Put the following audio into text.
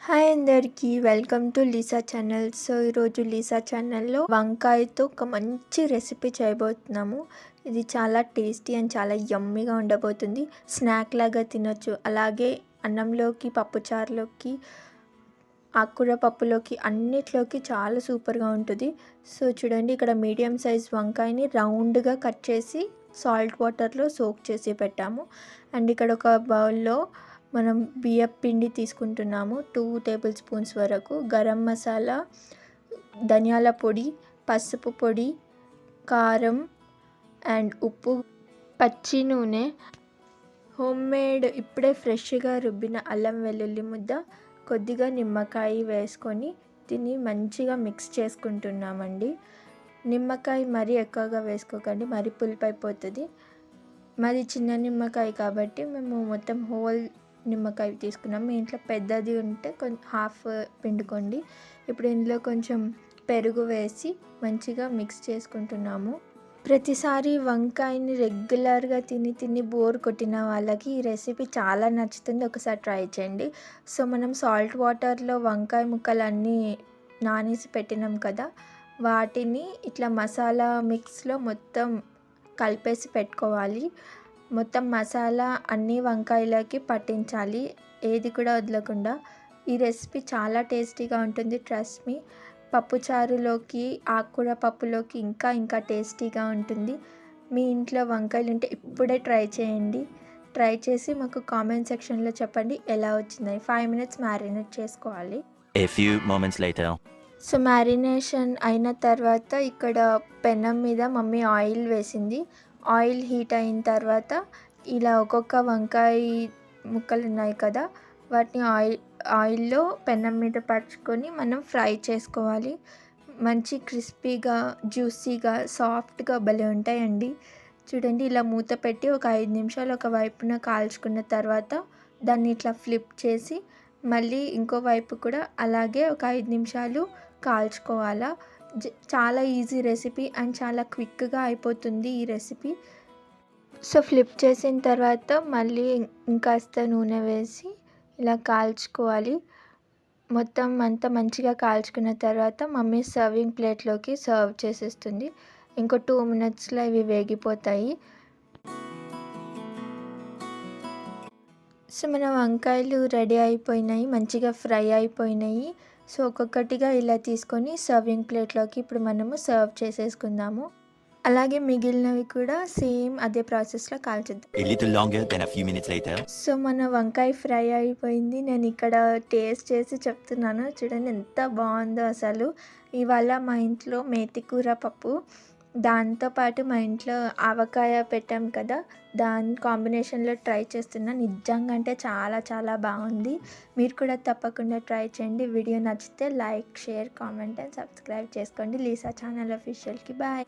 Hi అందరికీ welcome to Lisa channel. So ఈరోజు Lisa ఛానల్లో వంకాయతో ఒక మంచి రెసిపీ చేయబోతున్నాము. ఇది చాలా టేస్టీ అండ్ చాలా యమ్మీగా ఉండబోతుంది. స్నాక్ లాగా తినొచ్చు. అలాగే అన్నంలోకి, పప్పుచారులోకి, ఆకుకూర పప్పులోకి అన్నిట్లోకి చాలా సూపర్గా ఉంటుంది. సో చూడండి, ఇక్కడ మీడియం సైజ్ వంకాయని రౌండ్గా కట్ చేసి సాల్ట్ వాటర్లో సోక్ చేసి పెట్టాము. అండ్ ఇక్కడ ఒక బౌల్లో మనం బియ్యపు పిండి తీసుకుంటున్నాము. 2 టేబుల్ స్పూన్స్ వరకు గరం మసాలా, ధనియాల పొడి, పసుపు పొడి, కారం అండ్ ఉప్పు, పచ్చి నూనె, హోమ్మేడ్ ఇప్పుడే ఫ్రెష్గా రుబ్బిన అల్లం వెల్లుల్లి ముద్ద, కొద్దిగా నిమ్మకాయ వేసుకొని దీన్ని మంచిగా మిక్స్ చేసుకుంటున్నామండి. నిమ్మకాయ మరీ ఎక్కువగా వేసుకోకండి, మరీ పులుపు అయిపోతుంది. మరి చిన్న నిమ్మకాయ కాబట్టి మేము మొత్తం హోల్ నిమ్మకాయ తీసుకున్నాం. మీ ఇంట్లో పెద్దది ఉంటే హాఫ్ పిండుకోండి. ఇప్పుడు ఇందులో కొంచెం పెరుగు వేసి మంచిగా మిక్స్ చేసుకుంటున్నాము. ప్రతిసారి వంకాయని రెగ్యులర్గా తిని బోర్ కొట్టిన వాళ్ళకి ఈ రెసిపీ చాలా నచ్చుతుంది. ఒకసారి ట్రై చేయండి. సో మనం సాల్ట్ వాటర్లో వంకాయ ముక్కలన్నీ నానేసి పెట్టినాం కదా, వాటిని ఇట్లా మసాలా మిక్స్లో మొత్తం కలిపేసి పెట్టుకోవాలి. మొత్తం మసాలా అన్ని వంకాయలకి పట్టించాలి, ఏది కూడా వదలకుండా. ఈ రెసిపీ చాలా టేస్టీగా ఉంటుంది, ట్రస్ట్ మీ. పప్పుచారులోకి, ఆకుకూర పప్పులోకి ఇంకా టేస్టీగా ఉంటుంది. మీ ఇంట్లో వంకాయలు ఉంటే ఇప్పుడే ట్రై చేయండి. ట్రై చేసి మాకు కామెంట్ సెక్షన్లో చెప్పండి ఎలా వచ్చిందని. 5 minutes మ్యారినేట్ చేసుకోవాలి. A few moments later. So marination అయిన తర్వాత ఇక్కడ పెనం మీద మమ్మీ ఆయిల్ వేసింది. ఆయిల్ హీట్ అయిన తర్వాత ఇలా ఒక్కొక్క వంకాయ ముక్కలు ఉన్నాయి కదా, వాటిని ఆయిల్లో పెనం మీద పరుచుకొని మనం ఫ్రై చేసుకోవాలి. మంచి క్రిస్పీగా, జ్యూసీగా, సాఫ్ట్గా భలే ఉంటాయండి. చూడండి, ఇలా మూత పెట్టి ఒక 5 నిమిషాలు ఒక వైపున కాల్చుకున్న తర్వాత దాన్ని ఇట్లా ఫ్లిప్ చేసి మళ్ళీ ఇంకో వైపు కూడా అలాగే ఒక 5 నిమిషాలు కాల్చుకోవాలా. చాలా ఈజీ రెసిపీ అండ్ చాలా క్విక్గా అయిపోతుంది ఈ రెసిపీ. సో ఫ్లిప్ చేసిన తర్వాత మళ్ళీ ఇంకాస్త నూనె వేసి ఇలా కాల్చుకోవాలి. మొత్తం అంతా మంచిగా కాల్చుకున్న తర్వాత మమ్మీ సర్వింగ్ ప్లేట్లోకి సర్వ్ చేసేస్తుంది. ఇంకో 2 minutesలో ఇవి వేగిపోతాయి. సో మన వంకాయలు రెడీ అయిపోయినాయి, మంచిగా ఫ్రై అయిపోయినాయి. సో ఒక్కొక్కటిగా ఇలా తీసుకొని సర్వింగ్ ప్లేట్లోకి ఇప్పుడు మనము సర్వ్ చేసేసుకుందాము. అలాగే మిగిలినవి కూడా సేమ్ అదే ప్రాసెస్లో కాల్చేద్దాం. A little longer than a few minutes later. So మన వంకాయ ఫ్రై అయిపోయింది. నేను ఇక్కడ టేస్ట్ చేసి చెప్తున్నాను. చూడండి ఎంత బాగుందో అసలు. ఇవాళ మా ఇంట్లో మేతి కూర పప్పు, దాంతోపాటు మా ఇంట్లో ఆవకాయ పెట్టాం కదా, దాని కాంబినేషన్లో ట్రై చేస్తున్నా. నిజంగా అంటే చాలా బాగుంది. మీరు కూడా తప్పకుండా ట్రై చేయండి. వీడియో నచ్చితే like, share, comment and subscribe చేసుకోండి లీసా ఛానల్ అఫీషియల్కి. బాయ్.